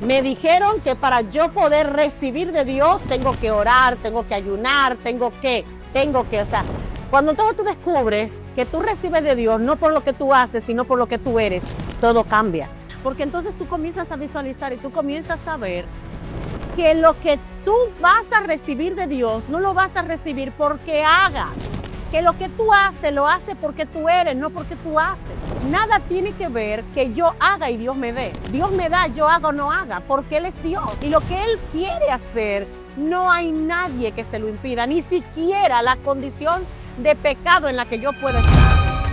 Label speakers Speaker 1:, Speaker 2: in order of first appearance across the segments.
Speaker 1: Me dijeron que para yo poder recibir de Dios tengo que orar, tengo que ayunar, tengo que, o sea, cuando todo tú descubres que tú recibes de Dios no por lo que tú haces, sino por lo que tú eres, todo cambia. Porque entonces tú comienzas a visualizar y tú comienzas a ver que lo que tú vas a recibir de Dios no lo vas a recibir porque hagas. Que lo que tú haces, lo haces porque tú eres, no porque tú haces. Nada tiene que ver que yo haga y Dios me dé. Dios me da, yo hago o no haga, porque Él es Dios. Y lo que Él quiere hacer, no hay nadie que se lo impida, ni siquiera la condición de pecado en la que yo pueda estar.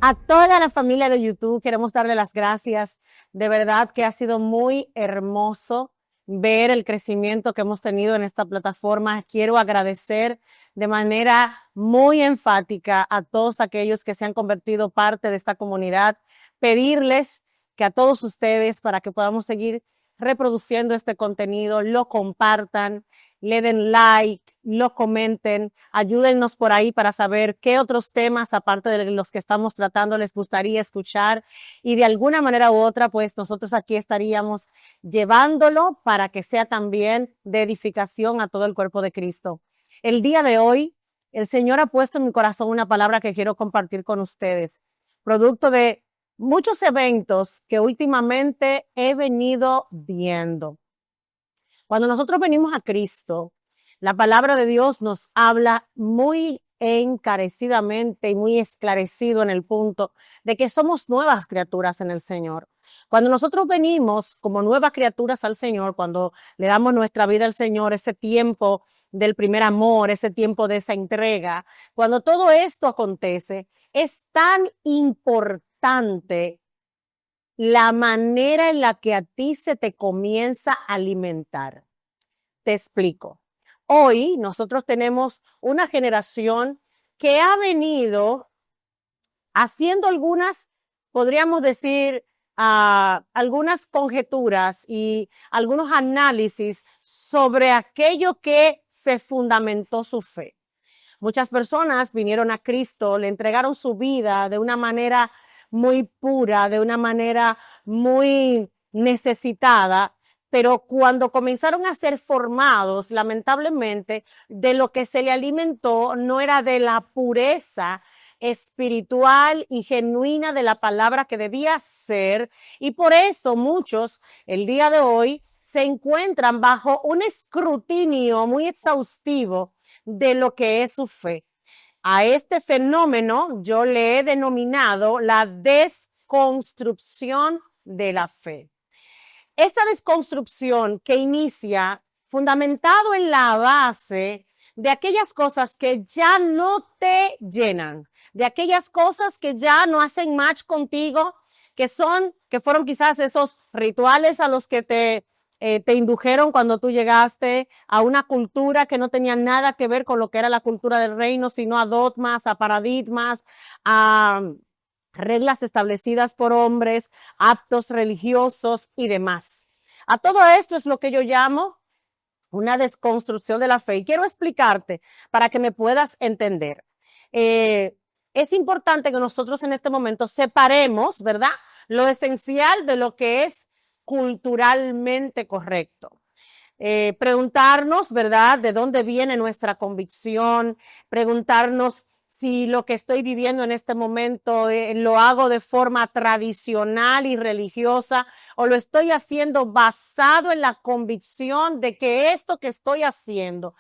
Speaker 1: A toda la familia de YouTube queremos darle las gracias. De verdad que ha sido muy hermoso ver el crecimiento que hemos tenido en esta plataforma. Quiero agradecer de manera muy enfática a todos aquellos que se han convertido parte de esta comunidad. Pedirles que a todos ustedes, para que podamos seguir reproduciendo este contenido, lo compartan, le den like, lo comenten, ayúdennos por ahí para saber qué otros temas, aparte de los que estamos tratando, les gustaría escuchar, y de alguna manera u otra, pues nosotros aquí estaríamos llevándolo para que sea también de edificación a todo el cuerpo de Cristo. El día de hoy, el Señor ha puesto en mi corazón una palabra que quiero compartir con ustedes, producto de muchos eventos que últimamente he venido viendo. Cuando nosotros venimos a Cristo, la palabra de Dios nos habla muy encarecidamente y muy esclarecido en el punto de que somos nuevas criaturas en el Señor. Cuando nosotros venimos como nuevas criaturas al Señor, cuando le damos nuestra vida al Señor, ese tiempo del primer amor, ese tiempo de esa entrega, cuando todo esto acontece, es tan importante la manera en la que a ti se te comienza a alimentar. Te explico. Hoy nosotros tenemos una generación que ha venido haciendo algunas, podríamos decir, algunas conjeturas y algunos análisis sobre aquello que se fundamentó su fe. Muchas personas vinieron a Cristo, le entregaron su vida de una manera muy pura, de una manera muy necesitada, pero cuando comenzaron a ser formados, lamentablemente, de lo que se le alimentó no era de la pureza espiritual y genuina de la palabra que debía ser, y por eso muchos el día de hoy se encuentran bajo un escrutinio muy exhaustivo de lo que es su fe. A este fenómeno yo le he denominado la desconstrucción de la fe. Esta desconstrucción que inicia fundamentado en la base de aquellas cosas que ya no te llenan, de aquellas cosas que ya no hacen match contigo, que fueron quizás esos rituales a los que te indujeron cuando tú llegaste a una cultura que no tenía nada que ver con lo que era la cultura del reino, sino a dogmas, a paradigmas, a reglas establecidas por hombres, actos religiosos y demás. A todo esto es lo que yo llamo una desconstrucción de la fe. Y quiero explicarte para que me puedas entender. Es importante que nosotros en este momento separemos, ¿verdad?, lo esencial de lo que es culturalmente correcto. Preguntarnos, ¿verdad?, de dónde viene nuestra convicción, preguntarnos si lo que estoy viviendo en este momento lo hago de forma tradicional y religiosa o lo estoy haciendo basado en la convicción de que esto que estoy haciendo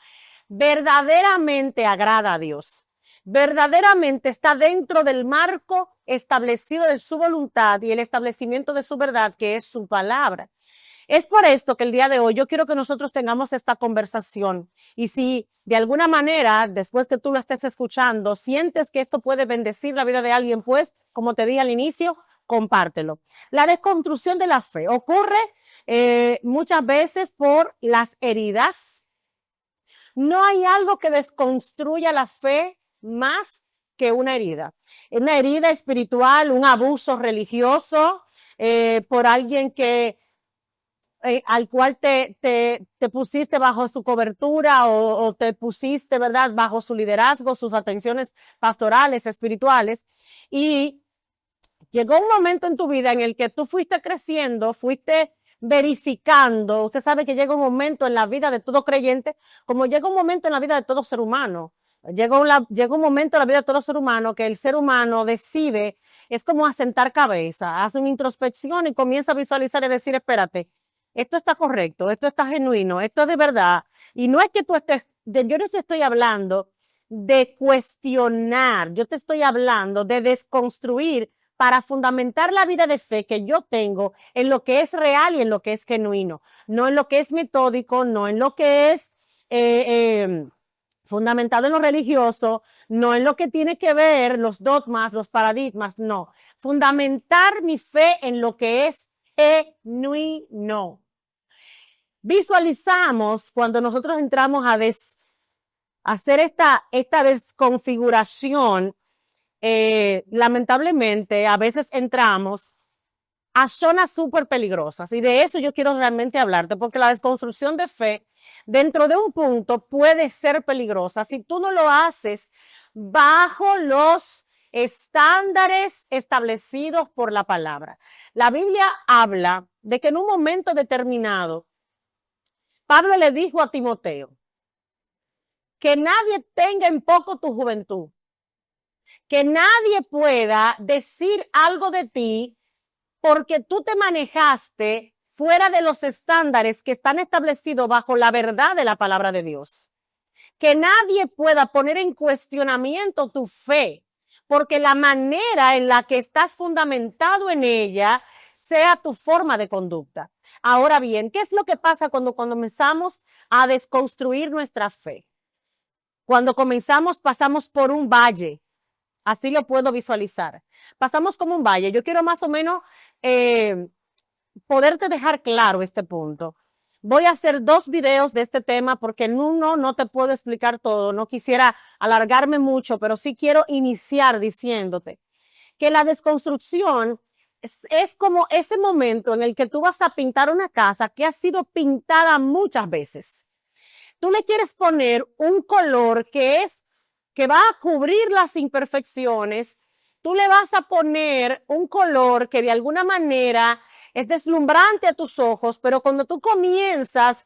Speaker 1: verdaderamente agrada a Dios, verdaderamente está dentro del marco establecido de su voluntad y el establecimiento de su verdad, que es su palabra. Es por esto que el día de hoy yo quiero que nosotros tengamos esta conversación, y si de alguna manera, después que tú lo estés escuchando, sientes que esto puede bendecir la vida de alguien, pues, como te dije al inicio, compártelo. La desconstrucción de la fe ocurre muchas veces por las heridas. No hay algo que desconstruya la fe más que una herida espiritual, un abuso religioso por alguien que al cual te pusiste bajo su cobertura o te pusiste, ¿verdad?, bajo su liderazgo, sus atenciones pastorales, espirituales, y Llegó un momento en tu vida en el que tú fuiste creciendo, fuiste verificando. Usted sabe que llega un momento en la vida de todo creyente, como llega un momento en la vida de todo ser humano. Llega un momento en la vida de todo ser humano que el ser humano decide, es como asentar cabeza, hace una introspección y comienza a visualizar y decir, espérate, esto está correcto, esto está genuino, esto es de verdad. Y no es que tú estés, yo no te estoy hablando de cuestionar, yo te estoy hablando de desconstruir para fundamentar la vida de fe que yo tengo en lo que es real y en lo que es genuino, no en lo que es metódico, no en lo que es fundamentado en lo religioso, no en lo que tiene que ver los dogmas, los paradigmas, no. Fundamentar mi fe en lo que es genuino. Visualizamos cuando nosotros entramos a hacer esta desconfiguración. Lamentablemente, a veces entramos a zonas súper peligrosas y de eso yo quiero realmente hablarte, porque la desconstrucción de fe dentro de un punto puede ser peligrosa si tú no lo haces bajo los estándares establecidos por la palabra. La Biblia habla de que en un momento determinado, Pablo le dijo a Timoteo, que nadie tenga en poco tu juventud, que nadie pueda decir algo de ti porque tú te manejaste fuera de los estándares que están establecidos bajo la verdad de la palabra de Dios. Que nadie pueda poner en cuestionamiento tu fe, porque la manera en la que estás fundamentado en ella sea tu forma de conducta. Ahora bien, ¿qué es lo que pasa cuando comenzamos a desconstruir nuestra fe? Cuando comenzamos, pasamos por un valle. Así lo puedo visualizar. Pasamos como un valle. Yo quiero más o menos poderte dejar claro este punto. Voy a hacer 2 videos de este tema porque en uno no te puedo explicar todo. No quisiera alargarme mucho, pero sí quiero iniciar diciéndote que la desconstrucción es como ese momento en el que tú vas a pintar una casa que ha sido pintada muchas veces. Tú le quieres poner un color que va a cubrir las imperfecciones. Tú le vas a poner un color que de alguna manera es deslumbrante a tus ojos, pero cuando tú comienzas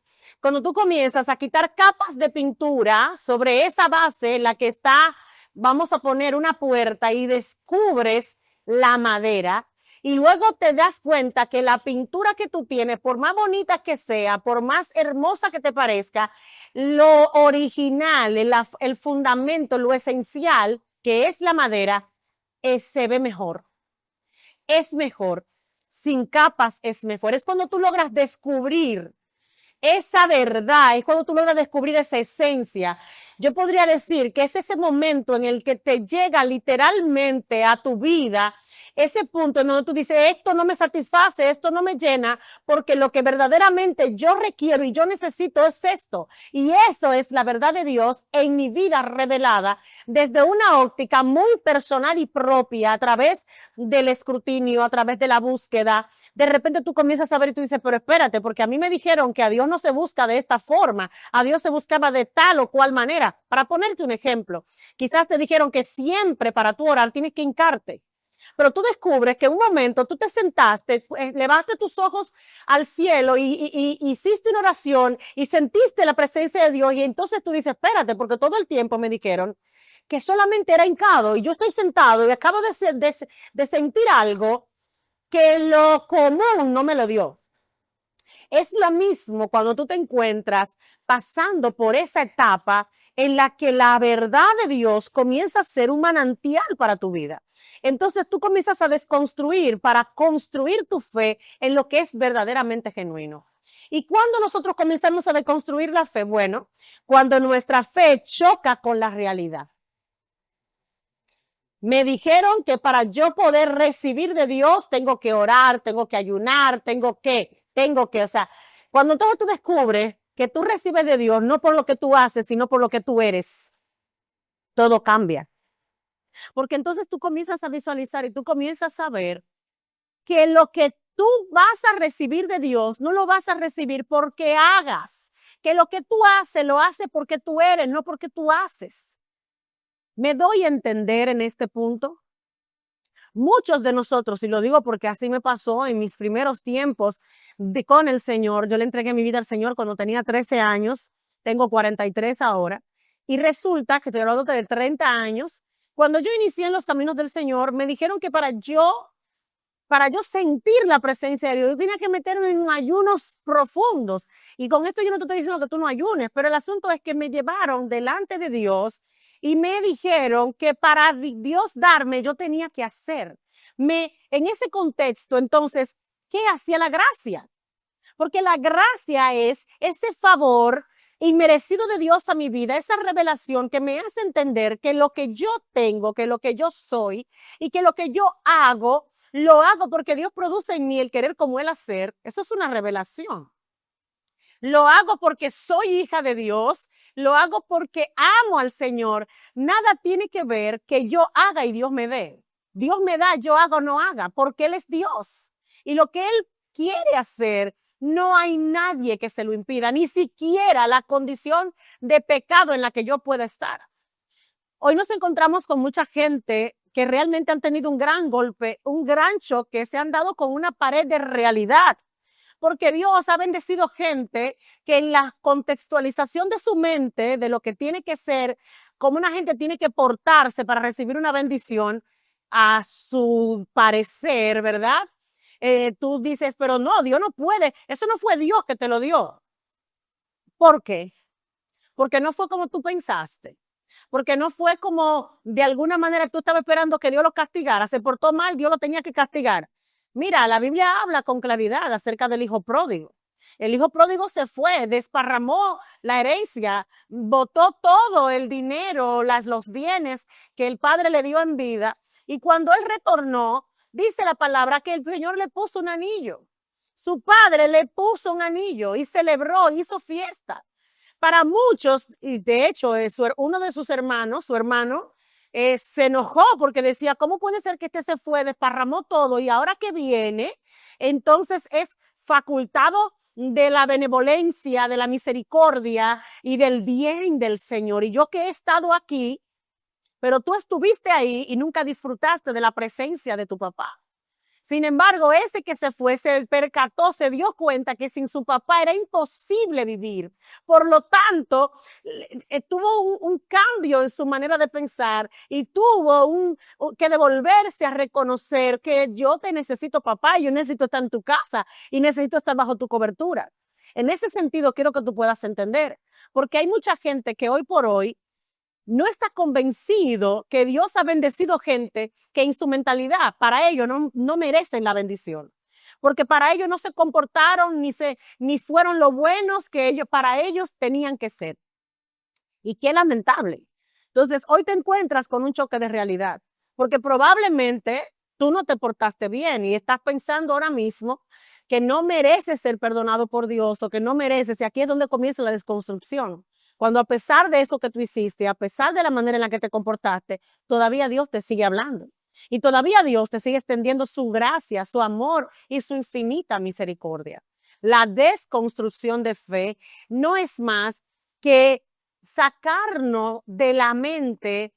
Speaker 1: a quitar capas de pintura sobre esa base en la que está, vamos a poner una puerta y descubres la madera, y luego te das cuenta que la pintura que tú tienes, por más bonita que sea, por más hermosa que te parezca, lo original, el fundamento, lo esencial, que es la madera, se ve mejor. Es mejor. Sin capas es mejor. Es cuando tú logras descubrir esa verdad, es cuando tú logras descubrir esa esencia. Yo podría decir que es ese momento en el que te llega literalmente a tu vida ese punto en donde tú dices, esto no me satisface, esto no me llena, porque lo que verdaderamente yo requiero y yo necesito es esto. Y eso es la verdad de Dios en mi vida revelada desde una óptica muy personal y propia, a través del escrutinio, a través de la búsqueda. De repente tú comienzas a ver y tú dices, pero espérate, porque a mí me dijeron que a Dios no se busca de esta forma, a Dios se buscaba de tal o cual manera. Para ponerte un ejemplo, quizás te dijeron que siempre para tú orar tienes que hincarte. Pero tú descubres que en un momento tú te sentaste, levaste tus ojos al cielo y hiciste una oración y sentiste la presencia de Dios, y entonces tú dices, espérate, porque todo el tiempo me dijeron que solamente era hincado y yo estoy sentado y acabo de sentir algo que lo común no me lo dio. Es lo mismo cuando tú te encuentras pasando por esa etapa en la que la verdad de Dios comienza a ser un manantial para tu vida. Entonces tú comienzas a desconstruir para construir tu fe en lo que es verdaderamente genuino. ¿Y cuando nosotros comenzamos a deconstruir la fe? Bueno, cuando nuestra fe choca con la realidad. Me dijeron que para yo poder recibir de Dios tengo que orar, tengo que ayunar, o sea, cuando entonces tú descubres que tú recibes de Dios no por lo que tú haces, sino por lo que tú eres, todo cambia. Porque entonces tú comienzas a visualizar y tú comienzas a ver que lo que tú vas a recibir de Dios no lo vas a recibir porque hagas, que lo que tú haces lo haces porque tú eres, no porque tú haces. ¿Me doy a entender en este punto? Muchos de nosotros, y lo digo porque así me pasó en mis primeros tiempos con el Señor, yo le entregué mi vida al Señor cuando tenía 13 años, tengo 43 ahora, y resulta que estoy hablando de 30 años, cuando yo inicié en los caminos del Señor, me dijeron que para yo sentir la presencia de Dios, yo tenía que meterme en ayunos profundos. Y con esto yo no te estoy diciendo que tú no ayunes, pero el asunto es que me llevaron delante de Dios y me dijeron que para Dios darme yo tenía que hacer. En ese contexto, entonces, ¿qué hacía la gracia? Porque la gracia es ese favor inmerecido de Dios a mi vida, esa revelación que me hace entender que lo que yo tengo, que lo que yo soy y que lo que yo hago, lo hago porque Dios produce en mí el querer como Él hacer. Eso es una revelación. Lo hago porque soy hija de Dios, lo hago porque amo al Señor. Nada tiene que ver que yo haga y Dios me dé. Dios me da, yo haga o no haga, porque Él es Dios. Y lo que Él quiere hacer, no hay nadie que se lo impida, ni siquiera la condición de pecado en la que yo pueda estar. Hoy nos encontramos con mucha gente que realmente han tenido un gran golpe, un gran choque, se han dado con una pared de realidad. Porque Dios ha bendecido gente que en la contextualización de su mente, de lo que tiene que ser, cómo una gente tiene que portarse para recibir una bendición, a su parecer, ¿verdad? Tú dices, pero no, Dios no puede. Eso no fue Dios que te lo dio. ¿Por qué? Porque no fue como tú pensaste. Porque no fue como de alguna manera tú estabas esperando que Dios lo castigara. Se portó mal, Dios lo tenía que castigar. Mira, la Biblia habla con claridad acerca del hijo pródigo. El hijo pródigo se fue, desparramó la herencia, botó todo el dinero, los bienes que el padre le dio en vida. Y cuando él retornó, dice la palabra que el Señor le puso un anillo. Su padre le puso un anillo y celebró, hizo fiesta. Para muchos, y de hecho uno de sus hermanos, su hermano, se enojó porque decía, ¿cómo puede ser que este se fue, desparramó todo y ahora que viene, entonces es facultado de la benevolencia, de la misericordia y del bien del Señor? Y yo que he estado aquí, pero tú estuviste ahí y nunca disfrutaste de la presencia de tu papá. Sin embargo, ese que se fue, se percató, se dio cuenta que sin su papá era imposible vivir. Por lo tanto, tuvo un cambio en su manera de pensar y tuvo que devolverse a reconocer que yo te necesito, papá, yo necesito estar en tu casa y necesito estar bajo tu cobertura. En ese sentido, quiero que tú puedas entender, porque hay mucha gente que hoy por hoy no está convencido que Dios ha bendecido gente que en su mentalidad para ellos no merecen la bendición. Porque para ellos no se comportaron ni fueron lo buenos que para ellos tenían que ser. Y qué lamentable. Entonces, hoy te encuentras con un choque de realidad, porque probablemente tú no te portaste bien y estás pensando ahora mismo que no mereces ser perdonado por Dios o que no mereces, y aquí es donde comienza la desconstrucción. Cuando a pesar de eso que tú hiciste, a pesar de la manera en la que te comportaste, todavía Dios te sigue hablando. Y todavía Dios te sigue extendiendo su gracia, su amor y su infinita misericordia. La desconstrucción de fe no es más que sacarnos de la mente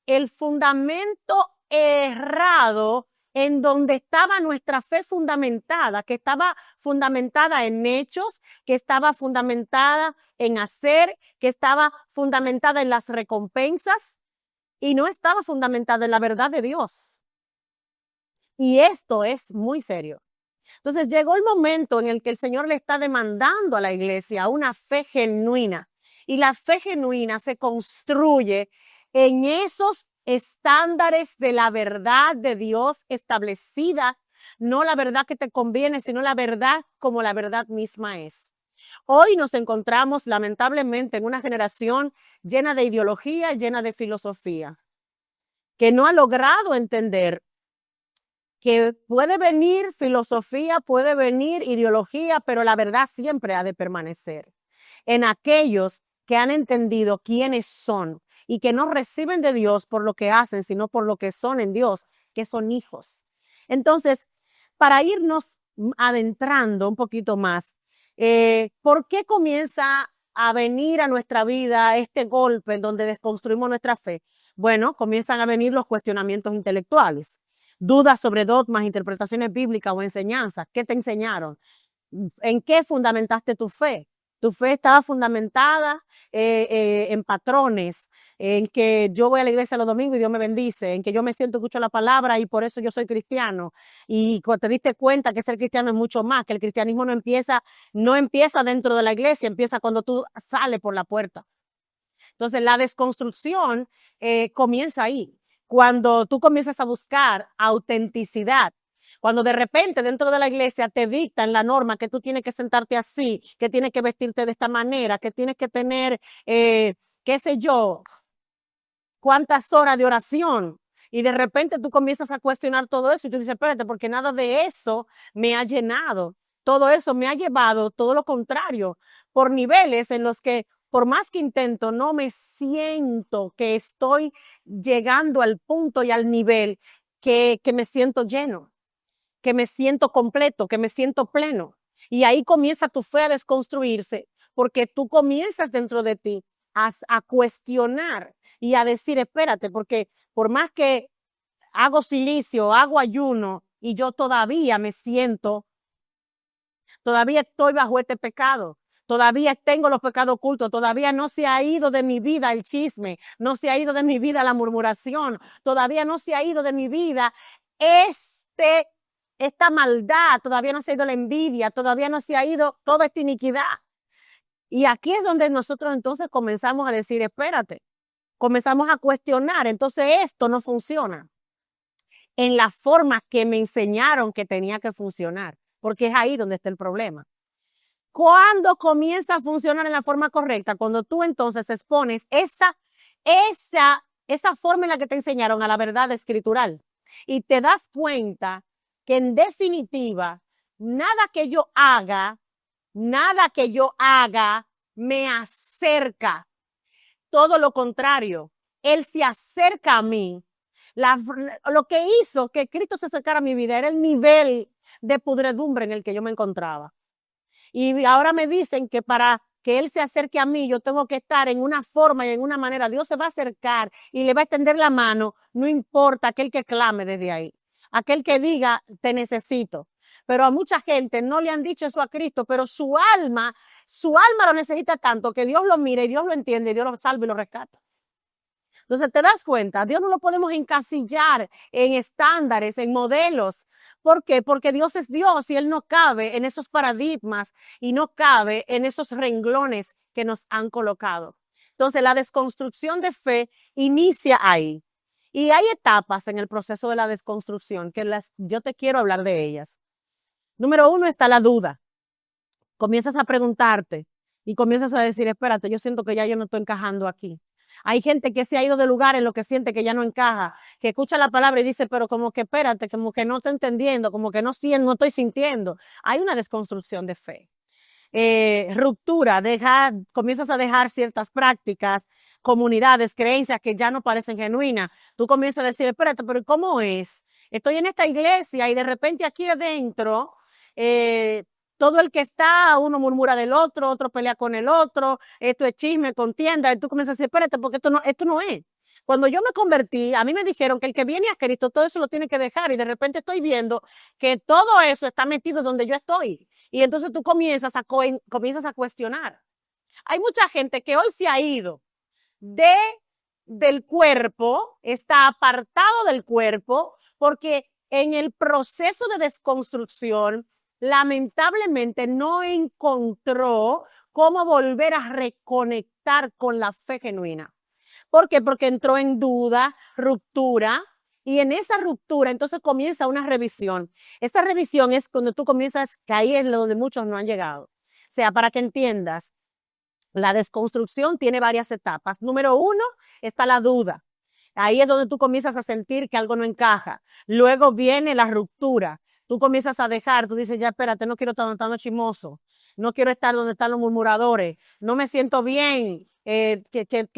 Speaker 1: el fundamento errado en donde estaba nuestra fe fundamentada, que estaba fundamentada en hechos, que estaba fundamentada en hacer, que estaba fundamentada en las recompensas y no estaba fundamentada en la verdad de Dios. Y esto es muy serio. Entonces llegó el momento en el que el Señor le está demandando a la iglesia una fe genuina. Y la fe genuina se construye en esos estándares de la verdad de Dios establecida, no la verdad que te conviene, sino la verdad como la verdad misma es. Hoy nos encontramos lamentablemente en una generación llena de ideología, llena de filosofía, que no ha logrado entender que puede venir filosofía, puede venir ideología, pero la verdad siempre ha de permanecer en aquellos que han entendido quiénes son y que no reciben de Dios por lo que hacen, sino por lo que son en Dios, que son hijos. Entonces, para irnos adentrando un poquito más, ¿por qué comienza a venir a nuestra vida este golpe en donde desconstruimos nuestra fe? Bueno, comienzan a venir los cuestionamientos intelectuales. dudas sobre dogmas, interpretaciones bíblicas o enseñanzas. ¿Qué te enseñaron? ¿En qué fundamentaste tu fe? Tu fe estaba fundamentada en patrones, en que yo voy a la iglesia los domingos y Dios me bendice, en que yo me siento, escucho la palabra y por eso yo soy cristiano. Y cuando te diste cuenta que ser cristiano es mucho más, que el cristianismo no empieza dentro de la iglesia, empieza cuando tú sales por la puerta. Entonces la desconstrucción comienza ahí, cuando tú comienzas a buscar autenticidad. Cuando de repente dentro de la iglesia te dictan la norma que tú tienes que sentarte así, que tienes que vestirte de esta manera, que tienes que tener, qué sé yo, cuántas horas de oración. Y de repente tú comienzas a cuestionar todo eso y tú dices, espérate, porque nada de eso me ha llenado. Todo eso me ha llevado, todo lo contrario, por niveles en los que por más que intento, no me siento que estoy llegando al punto y al nivel que me siento lleno, que me siento completo, que me siento pleno. Y ahí comienza tu fe a desconstruirse, porque tú comienzas dentro de ti a cuestionar y a decir, espérate, porque por más que hago silicio, hago ayuno y yo todavía estoy bajo este pecado. Todavía tengo los pecados ocultos, todavía no se ha ido de mi vida el chisme, no se ha ido de mi vida la murmuración, todavía no se ha ido de mi vida esta maldad, todavía no se ha ido la envidia, todavía no se ha ido toda esta iniquidad. Y aquí es donde nosotros entonces comenzamos a decir, espérate, comenzamos a cuestionar, entonces esto no funciona en la forma que me enseñaron que tenía que funcionar, porque es ahí donde está el problema. ¿Cuándo comienza a funcionar en la forma correcta? Cuando tú entonces expones esa forma en la que te enseñaron a la verdad escritural y te das cuenta que en definitiva nada que yo haga me acerca. Todo lo contrario, Él se acerca a mí. Lo que hizo que Cristo se acercara a mi vida era el nivel de pudredumbre en el que yo me encontraba. Y ahora me dicen que para que Él se acerque a mí, yo tengo que estar en una forma y en una manera. Dios se va a acercar y le va a extender la mano, no importa aquel que clame desde ahí, aquel que diga, te necesito. Pero a mucha gente no le han dicho eso a Cristo, pero su alma lo necesita tanto que Dios lo mira y Dios lo entiende y Dios lo salva y lo rescata. Entonces te das cuenta, Dios no lo podemos encasillar en estándares, en modelos. ¿Por qué? Porque Dios es Dios y Él no cabe en esos paradigmas y no cabe en esos renglones que nos han colocado. Entonces la desconstrucción de fe inicia ahí. Y hay etapas en el proceso de la desconstrucción que yo te quiero hablar de ellas. Número 1 está la duda. Comienzas a preguntarte y comienzas a decir, espérate, yo siento que ya yo no estoy encajando aquí. Hay gente que se ha ido de lugar en lo que siente que ya no encaja, que escucha la palabra y dice, pero como que espérate, como que no estoy entendiendo, como que no estoy sintiendo. Hay una desconstrucción de fe. Ruptura, comienzas a dejar ciertas prácticas, comunidades, creencias que ya no parecen genuinas. Tú comienzas a decir, espérate, pero ¿cómo es? Estoy en esta iglesia y de repente aquí adentro, todo el que está, uno murmura del otro pelea con el otro, esto es chisme, contienda, y tú comienzas a decir, espérate, porque esto no es. Cuando yo me convertí, a mí me dijeron que el que viene a Cristo, todo eso lo tiene que dejar, y de repente estoy viendo que todo eso está metido donde yo estoy. Y entonces tú comienzas a cuestionar. Hay mucha gente que hoy se ha ido del cuerpo, está apartado del cuerpo, porque en el proceso de desconstrucción, lamentablemente no encontró cómo volver a reconectar con la fe genuina. ¿Por qué? Porque entró en duda, ruptura, y en esa ruptura entonces comienza una revisión. Esa revisión es cuando tú comienzas, que ahí es donde muchos no han llegado. O sea, para que entiendas, la desconstrucción tiene varias etapas. Número 1 está la duda. Ahí es donde tú comienzas a sentir que algo no encaja. Luego viene la ruptura. Tú comienzas a dejar, tú dices, ya espérate, no quiero estar donde están los chismosos, no quiero estar donde están los murmuradores, no me siento bien, estoy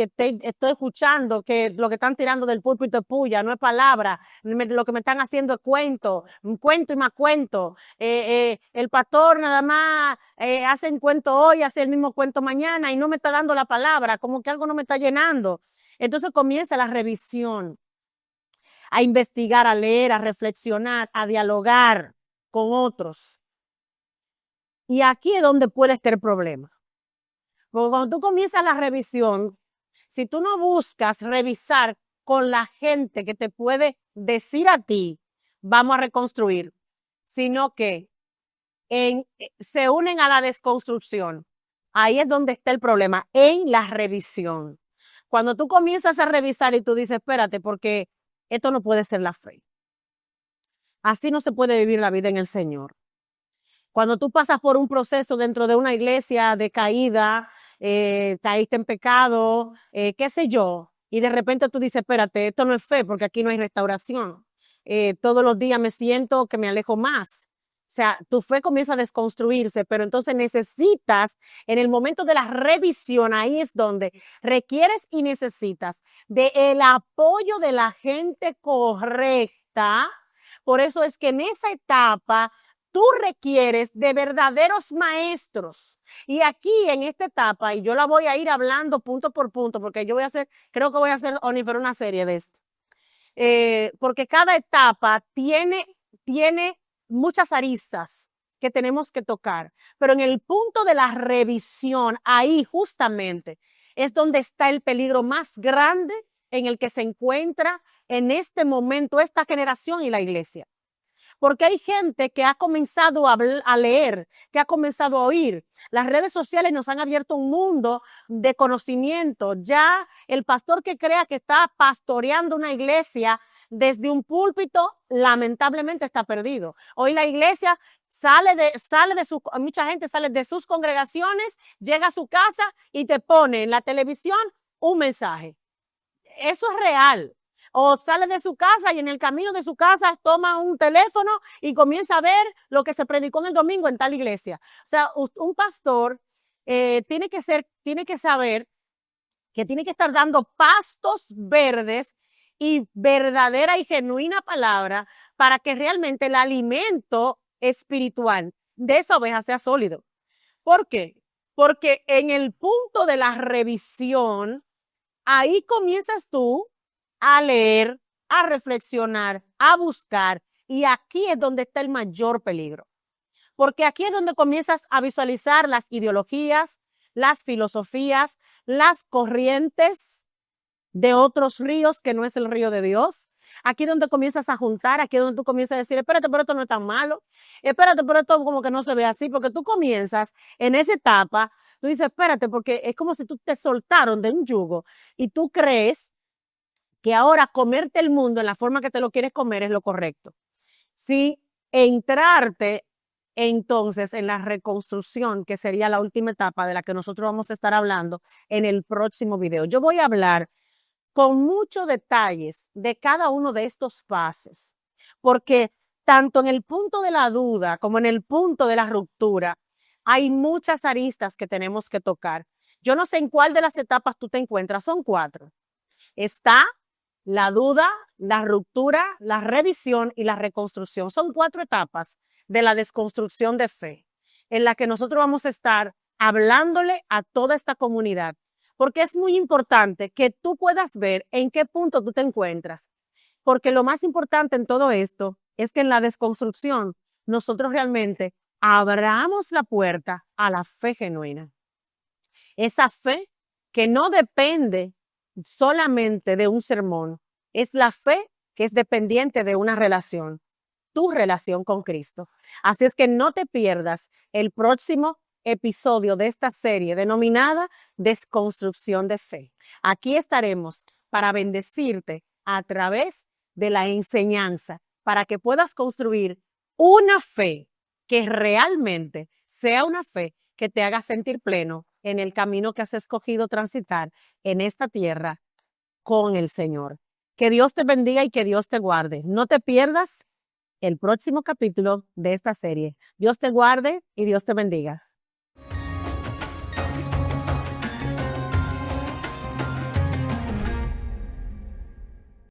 Speaker 1: escuchando que lo que están tirando del púlpito es puya, no es palabra, lo que me están haciendo es cuento, un cuento y más cuento. El pastor nada más hace un cuento hoy, hace el mismo cuento mañana y no me está dando la palabra, como que algo no me está llenando. Entonces comienza la revisión. a investigar, a leer, a reflexionar, a dialogar con otros. Y aquí es donde puede estar el problema. Porque cuando tú comienzas la revisión, si tú no buscas revisar con la gente que te puede decir a ti, vamos a reconstruir, sino que se unen a la desconstrucción. Ahí es donde está el problema, en la revisión. Cuando tú comienzas a revisar y tú dices, espérate, porque esto no puede ser la fe. Así no se puede vivir la vida en el Señor. Cuando tú pasas por un proceso dentro de una iglesia de caída, caíste en pecado, qué sé yo, y de repente tú dices, espérate, esto no es fe porque aquí no hay restauración. Todos los días me siento que me alejo más. O sea, tu fe comienza a desconstruirse, pero entonces necesitas, en el momento de la revisión, ahí es donde requieres y necesitas del apoyo de la gente correcta. Por eso es que en esa etapa tú requieres de verdaderos maestros. Y aquí en esta etapa, y yo la voy a ir hablando punto por punto, porque yo creo que voy a hacer, Onifer, una serie de esto. Porque cada etapa tiene muchas aristas que tenemos que tocar. Pero en el punto de la revisión, ahí justamente es donde está el peligro más grande en el que se encuentra en este momento esta generación y la iglesia. Porque hay gente que ha comenzado a leer, que ha comenzado a oír. Las redes sociales nos han abierto un mundo de conocimiento. Ya el pastor que crea que está pastoreando una iglesia desde un púlpito, lamentablemente está perdido. Hoy la iglesia mucha gente sale de sus congregaciones, llega a su casa y te pone en la televisión un mensaje. Eso es real. O sale de su casa y en el camino de su casa toma un teléfono y comienza a ver lo que se predicó en el domingo en tal iglesia. O sea, un pastor tiene que saber que tiene que estar dando pastos verdes y verdadera y genuina palabra para que realmente el alimento espiritual de esa oveja sea sólido. ¿Por qué? Porque en el punto de la revisión, ahí comienzas tú a leer, a reflexionar, a buscar, y aquí es donde está el mayor peligro. Porque aquí es donde comienzas a visualizar las ideologías, las filosofías, las corrientes de otros ríos que no es el río de Dios. Aquí es donde comienzas a juntar, aquí es donde tú comienzas a decir, espérate, pero esto no es tan malo, espérate, pero esto como que no se ve así, porque tú comienzas en esa etapa, tú dices, espérate, porque es como si tú te soltaron de un yugo y tú crees que ahora comerte el mundo en la forma que te lo quieres comer es lo correcto. Si entrarte entonces en la reconstrucción, que sería la última etapa de la que nosotros vamos a estar hablando en el próximo video. Yo voy a hablar con muchos detalles de cada uno de estos pasos, porque tanto en el punto de la duda como en el punto de la ruptura, hay muchas aristas que tenemos que tocar. Yo no sé en cuál de las etapas tú te encuentras, son 4. Está la duda, la ruptura, la revisión y la reconstrucción. Son 4 etapas de la desconstrucción de fe, en la que nosotros vamos a estar hablándole a toda esta comunidad, porque es muy importante que tú puedas ver en qué punto tú te encuentras, porque lo más importante en todo esto es que en la desconstrucción nosotros realmente abramos la puerta a la fe genuina. Esa fe que no depende solamente de un sermón, es la fe que es dependiente de una relación, tu relación con Cristo. Así es que no te pierdas el próximo episodio de esta serie denominada Desconstrucción de Fe. Aquí estaremos para bendecirte a través de la enseñanza, para que puedas construir una fe que realmente sea una fe que te haga sentir pleno en el camino que has escogido transitar en esta tierra con el Señor. Que Dios te bendiga y que Dios te guarde. No te pierdas el próximo capítulo de esta serie. Dios te guarde y Dios te bendiga.